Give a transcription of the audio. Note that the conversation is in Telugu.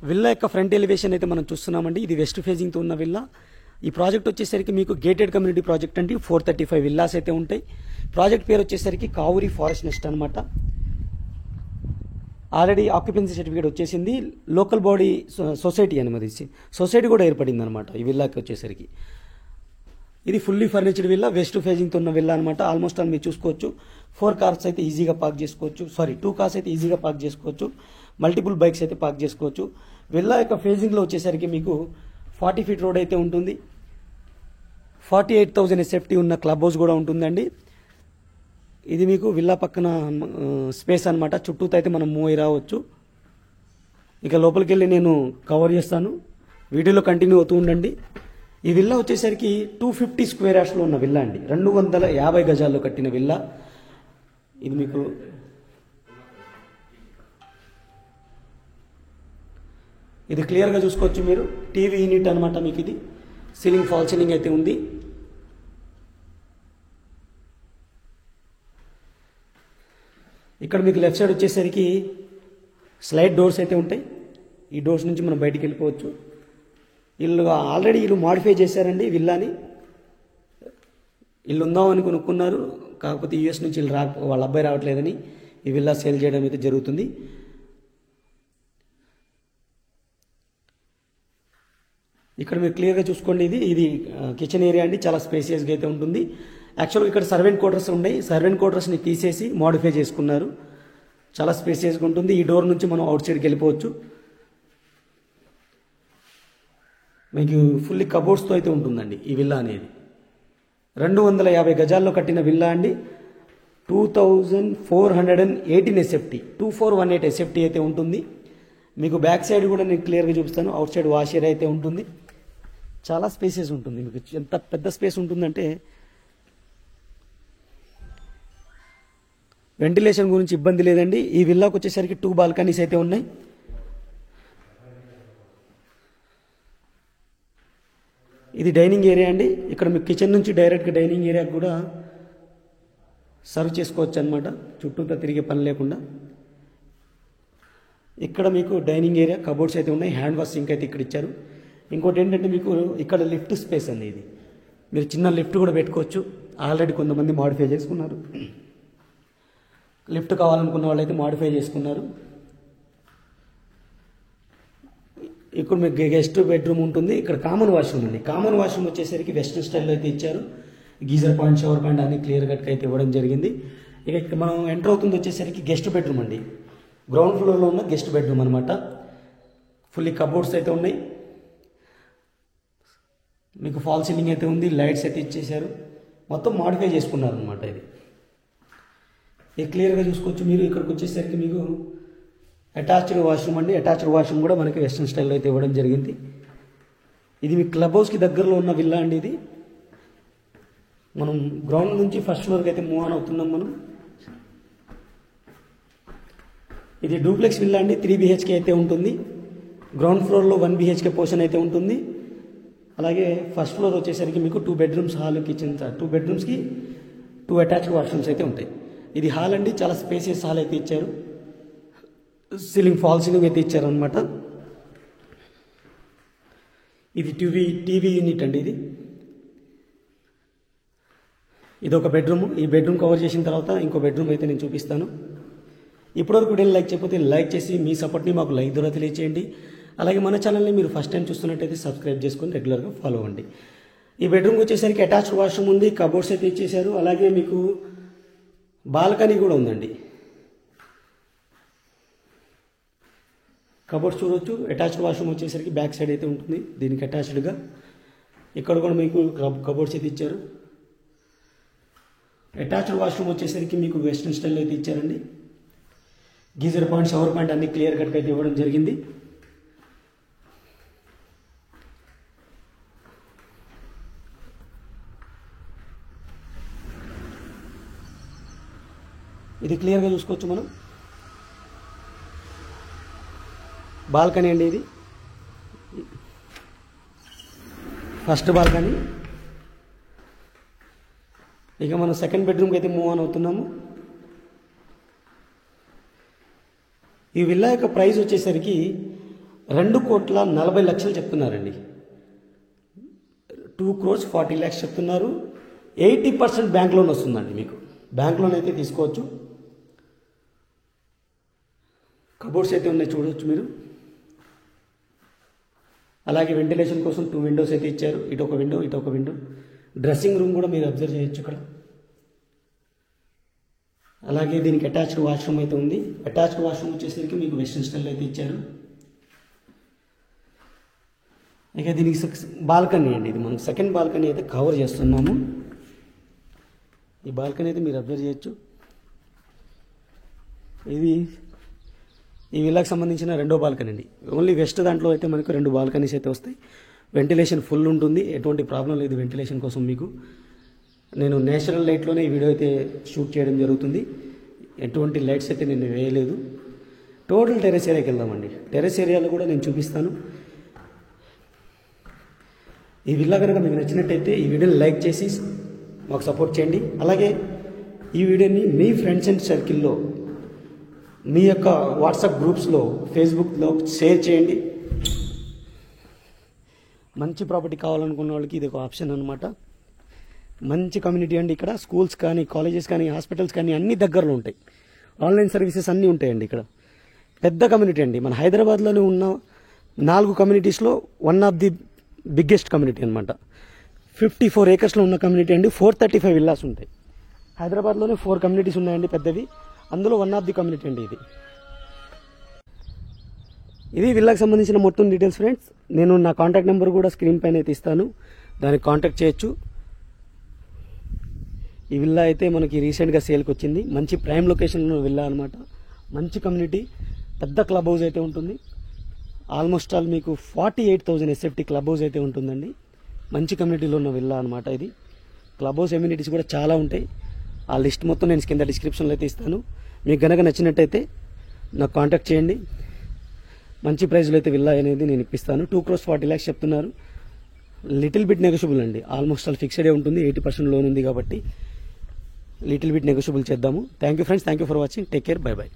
విల్లా యొక్క ఫ్రంట్ ఎలివేషన్ అయితే మనం చూస్తున్నామండి. ఇది వెస్ట్ ఫేజింగ్తో ఉన్న విల్లా. ఈ ప్రాజెక్ట్ వచ్చేసరికి మీకు గేటెడ్ కమ్యూనిటీ ప్రాజెక్ట్ అండి. 435 విల్లాస్ అయితే ఉంటాయి. ప్రాజెక్ట్ పేరు వచ్చేసరికి కావురి ఫారెస్ట్ నెస్ట్ అనమాట. ఆల్రెడీ ఆక్యుపెన్సీ సర్టిఫికేట్ వచ్చేసింది. లోకల్ బాడీ సొసైటీ అనమాట, సొసైటీ కూడా ఏర్పడింది అనమాట ఈ విల్లాకి వచ్చేసరికి. ఇది ఫుల్లీ ఫర్నిచర్డ్ విల్లా, వెస్ట్ ఫేజింగ్తో ఉన్న విల్లా అనమాట. ఆల్మోస్ట్ ఆల్ మీరు చూసుకోవచ్చు 4 కార్స్ అయితే ఈజీగా పార్క్ చేసుకోవచ్చు. 2 కార్స్ అయితే ఈజీగా పార్క్ చేసుకోవచ్చు. మల్టిపుల్ బైక్స్ అయితే పార్క్ చేసుకోవచ్చు. విల్లా యొక్క ఫేజింగ్లో వచ్చేసరికి మీకు 40 ఫీట్ రోడ్ అయితే ఉంటుంది. 48,000 ఎస్ఎఫ్టీ ఉన్న క్లబ్ హౌస్ కూడా ఉంటుందండి. ఇది మీకు విల్లా పక్కన స్పేస్ అనమాట. చుట్టూతో అయితే మనం మూవ్ అయి రావచ్చు. ఇక లోపలికి వెళ్ళి నేను కవర్ చేస్తాను, వీడియోలో కంటిన్యూ అవుతూ ఉండండి. ఈ విల్లా వచ్చేసరికి 250 స్క్వేర్ యార్డ్స్లో ఉన్న విల్లా అండి. 250 గజాల్లో కట్టిన విల్లా. ఇది మీకు ఇది క్లియర్గా చూసుకోవచ్చు మీరు. టీవీ యూనిట్ అనమాట మీకు ఇది. సీలింగ్ ఫాల్ సీలింగ్ అయితే ఉంది. ఇక్కడ మీకు లెఫ్ట్ సైడ్ వచ్చేసరికి స్లైడ్ డోర్స్ అయితే ఉంటాయి. ఈ డోర్స్ నుంచి మనం బయటికి వెళ్ళిపోవచ్చు. ఆల్రెడీ వీళ్ళు మాడిఫై చేశారండి విల్లాని. వీళ్ళు ఉందామని కొనుక్కున్నారు, కాకపోతే యూఎస్ నుంచి వీళ్ళు వాళ్ళ అబ్బాయి రావట్లేదని ఈ విల్లా సేల్ చేయడం అయితే జరుగుతుంది. ఇక్కడ మీరు క్లియర్గా చూసుకోండి. ఇది కిచెన్ ఏరియా అండి. చాలా స్పేసియస్గా అయితే ఉంటుంది. యాక్చువల్గా ఇక్కడ సర్వెంట్ క్వార్టర్స్ ఉన్నాయి. సర్వెంట్ క్వార్టర్స్ని తీసేసి మోడిఫై చేసుకున్నారు. చాలా స్పేసియస్గా ఉంటుంది. ఈ డోర్ నుంచి మనం అవుట్ సైడ్కి వెళ్ళిపోవచ్చు. మీకు ఫుల్లీ కబోర్డ్స్తో అయితే ఉంటుందండి ఈ విల్లా అనేది. 250 గజాల్లో కట్టిన విల్లా అండి. 2418 ఎస్ఎఫ్టీ, 2418 ఎస్ఎఫ్టీ అయితే ఉంటుంది. మీకు బ్యాక్ సైడ్ కూడా నేను క్లియర్గా చూపిస్తాను. అవుట్ సైడ్ వాష్ ఏరియా అయితే ఉంటుంది. చాలా స్పేసెస్ ఉంటుంది. మీకు ఎంత పెద్ద స్పేస్ ఉంటుందంటే వెంటిలేషన్ గురించి ఇబ్బంది లేదండి. ఈ విల్లాకు వచ్చేసరికి 2 బాల్కనీస్ అయితే ఉన్నాయి. ఇది డైనింగ్ ఏరియా అండి. ఇక్కడ మీకు కిచెన్ నుంచి డైరెక్ట్గా డైనింగ్ ఏరియాకి కూడా సర్వ్ చేసుకోవచ్చు అనమాట, చుట్టూతో తిరిగే పని లేకుండా. ఇక్కడ మీకు డైనింగ్ ఏరియా, కబోర్డ్స్ అయితే ఉన్నాయి. హ్యాండ్ వాష్ సింక్ అయితే ఇక్కడ ఇచ్చారు. ఇంకోటి ఏంటంటే మీకు ఇక్కడ లిఫ్ట్ స్పేస్ అండి. ఇది మీరు చిన్న లిఫ్ట్ కూడా పెట్టుకోవచ్చు. ఆల్రెడీ కొంతమంది మాడిఫై చేసుకున్నారు. లిఫ్ట్ కావాలనుకున్న వాళ్ళైతే మాడిఫై చేసుకున్నారు. ఇక్కడ మీకు గెస్ట్ బెడ్రూమ్ ఉంటుంది. ఇక్కడ కామన్ వాష్రూమ్ అండి. కామన్ వాష్రూమ్ వచ్చేసరికి వెస్టర్న్ స్టైల్లో అయితే ఇచ్చారు. గీజర్ పాయింట్, షవర్ పాయింట్ అన్ని క్లియర్ కట్గా అయితే ఇవ్వడం జరిగింది. ఇక ఇక్కడ మనం ఎంటర్ అవుతుంది వచ్చేసరికి గెస్ట్ బెడ్రూమ్ అండి. గ్రౌండ్ ఫ్లోర్లో ఉన్న గెస్ట్ బెడ్రూమ్ అనమాట. ఫుల్లీ కబోర్డ్స్ అయితే ఉన్నాయి. మీకు ఫాల్ సీలింగ్ అయితే ఉంది. లైట్స్ అయితే ఇచ్చేసారు. మొత్తం మాడిఫై చేసుకున్నారు అనమాట. ఇది క్లియర్గా చూసుకోవచ్చు మీరు. ఇక్కడికి వచ్చేసరికి మీకు అటాచ్డ్ వాష్రూమ్ అండి. అటాచ్డ్ వాష్రూమ్ కూడా మనకి వెస్ట్రన్ స్టైల్లో అయితే ఇవ్వడం జరిగింది. ఇది మీ క్లబ్ హౌస్కి దగ్గరలో ఉన్న విల్లా అండి. ఇది మనం గ్రౌండ్ నుంచి ఫస్ట్ ఫ్లోర్కి అయితే మూవ్ ఆన్ అవుతున్నాం మనం. ఇది డూప్లెక్స్ విల్లా అండి. 3 BHK అయితే ఉంటుంది. గ్రౌండ్ ఫ్లోర్లో 1 BHK పోర్షన్ అయితే ఉంటుంది. అలాగే ఫస్ట్ ఫ్లోర్ వచ్చేసరికి మీకు 2 bedrooms, hall, kitchen, 2 బెడ్రూమ్స్కి 2 attached washrooms అయితే ఉంటాయి. ఇది హాల్ అండి. చాలా స్పేసియస్ హాల్ అయితే ఇచ్చారు. సీలింగ్ ఫాల్ సీలింగ్ అయితే ఇచ్చారనమాట. ఇది టీవీ యూనిట్ అండి. ఇది ఒక బెడ్రూమ్. ఈ బెడ్రూమ్ కవర్ చేసిన తర్వాత ఇంకో బెడ్రూమ్ అయితే నేను చూపిస్తాను. ఇప్పటివరకు వీడియోని లైక్ చేయకపోతే లైక్ చేసి మీ సపోర్ట్ని మాకు లైక్ ద్వారా తెలియచేయండి. అలాగే మన ఛానల్ని మీరు ఫస్ట్ టైం చూస్తున్నట్టయితే సబ్స్క్రైబ్ చేసుకొని రెగ్యులర్గా ఫాలో అవ్వండి. ఈ బెడ్రూమ్కి వచ్చేసరికి అటాచ్డ్ వాష్రూమ్ ఉంది. కబోర్డ్స్ అయితే ఇచ్చేసారు. అలాగే మీకు బాల్కనీ కూడా ఉందండి. కబోర్డ్స్ చూడవచ్చు. అటాచ్డ్ వాష్రూమ్ వచ్చేసరికి బ్యాక్ సైడ్ అయితే ఉంటుంది దీనికి అటాచ్డ్గా. ఇక్కడ కూడా మీకు కబోర్డ్స్ అయితే ఇచ్చారు. అటాచ్డ్ వాష్రూమ్ వచ్చేసరికి మీకు వెస్ట్రన్ స్టైల్లో అయితే ఇచ్చారండి. గీజర్ పాయింట్, షవర్ పాయింట్ అన్ని క్లియర్ కట్గా అయితే ఇవ్వడం జరిగింది. ఇది క్లియర్గా చూసుకోవచ్చు మనం. బాల్కనీ అండి. ఇది ఫస్ట్ బాల్కనీ. ఇక మనం సెకండ్ బెడ్రూమ్కి అయితే మూవ్ ఆన్ అవుతున్నాము. ఈ విల్లా యొక్క ప్రైస్ వచ్చేసరికి 2,40,00,000 చెప్తున్నారండి. 2,40,00,000 చెప్తున్నారు. 80% బ్యాంక్ లోన్ వస్తుందండి మీకు. బ్యాంక్ లోన్ అయితే తీసుకోవచ్చు. కబోర్డ్స్ అయితే ఉన్నాయి చూడవచ్చు మీరు. అలాగే వెంటిలేషన్ కోసం 2 విండోస్ అయితే ఇచ్చారు. ఇటు ఒక విండో, ఇటు ఒక విండో. డ్రెస్సింగ్ రూమ్ కూడా మీరు అబ్జర్వ్ చేయొచ్చు ఇక్కడ. అలాగే దీనికి అటాచ్డ్ వాష్రూమ్ అయితే ఉంది. అటాచ్డ్ వాష్రూమ్ వచ్చేసరికి మీకు వెస్ట్రన్ స్టైల్ అయితే ఇచ్చారు. ఇక దీనికి బాల్కనీ అండి. ఇది మనం సెకండ్ బాల్కనీ అయితే కవర్ చేస్తున్నాము. ఈ బాల్కనీ అయితే మీరు అబ్జర్వ్ చేయొచ్చు. ఇది ఈ విల్లాకి సంబంధించిన రెండో బాల్కనీ అండి. ఓన్లీ వెస్ట్ దాంట్లో అయితే మనకు 2 బాల్కనీస్ అయితే వస్తాయి. వెంటిలేషన్ ఫుల్ ఉంటుంది. ఎటువంటి ప్రాబ్లం లేదు వెంటిలేషన్ కోసం మీకు. నేను నేచురల్ లైట్లోనే ఈ వీడియో అయితే షూట్ చేయడం జరుగుతుంది. ఎటువంటి లైట్స్ అయితే నేను వేయలేదు. టోటల్ టెరెస్ ఏరియాకి వెళ్దామండి. టెరెస్ ఏరియాలో కూడా నేను చూపిస్తాను. ఈ విల్లా కనుక మీకు నచ్చినట్టయితే ఈ వీడియోని లైక్ చేసి మాకు సపోర్ట్ చేయండి. అలాగే ఈ వీడియోని మీ ఫ్రెండ్స్ అండ్ సర్కిల్లో, మీ యొక్క వాట్సాప్ గ్రూప్స్లో, ఫేస్బుక్లో షేర్ చేయండి. మంచి ప్రాపర్టీ కావాలనుకున్న వాళ్ళకి ఇది ఒక ఆప్షన్ అనమాట. మంచి కమ్యూనిటీ అండి. ఇక్కడ స్కూల్స్ కానీ, కాలేజెస్ కానీ, హాస్పిటల్స్ కానీ అన్ని దగ్గరలో ఉంటాయి. ఆన్లైన్ సర్వీసెస్ అన్నీ ఉంటాయండి ఇక్కడ. పెద్ద కమ్యూనిటీ అండి. మన హైదరాబాద్లోనే ఉన్న 4 కమ్యూనిటీస్లో one of the biggest community అనమాట. 54 ఏకర్స్లో ఉన్న కమ్యూనిటీ అండి. 435 విల్లాస్ ఉంటాయి. హైదరాబాద్లోనే 4 కమ్యూనిటీస్ ఉన్నాయండి పెద్దవి. అందులో వన్ ఆఫ్ ది కమ్యూనిటీ అండి ఇది. ఇది విల్లాకి సంబంధించిన మొత్తం డీటెయిల్స్ ఫ్రెండ్స్. నేను నా కాంటాక్ట్ నెంబర్ కూడా స్క్రీన్ పైన అయితే ఇస్తాను. దానికి కాంటాక్ట్ చేయొచ్చు. ఈ విల్లా అయితే మనకి రీసెంట్గా సేల్కి వచ్చింది. మంచి ప్రైమ్ లొకేషన్లో విల్లా అనమాట. మంచి కమ్యూనిటీ, పెద్ద క్లబ్ హౌస్ అయితే ఉంటుంది. ఆల్మోస్ట్ ఆల్ మీకు 48,000 SFT క్లబ్ హౌస్ అయితే ఉంటుందండి. మంచి కమ్యూనిటీలో ఉన్న విల్లా అనమాట ఇది. క్లబ్ హౌస్ ఎమ్యూనిటీస్ కూడా చాలా ఉంటాయి. ఆ లిస్ట్ మొత్తం నేను కింద డిస్క్రిప్షన్లో అయితే ఇస్తాను. మీకు గనక నచ్చినట్టయితే నాకు కాంటాక్ట్ చేయండి. మంచి ప్రైస్లో అయితే విల్లా అనేది నేను ఇప్పిస్తాను. 2,40,00,000 చెప్తున్నారు. లిటిల్ బిట్ నెగోషియబుల్ అండి. ఆల్మోస్ట్ ఆల్ ఫిక్స్డే ఉంటుంది. 80% లోన్ ఉంది కాబట్టి లిటిల్ బిట్ నెగోషియబుల్ చేద్దాము. Thank you friends. Thank you for watching. Take care. By by.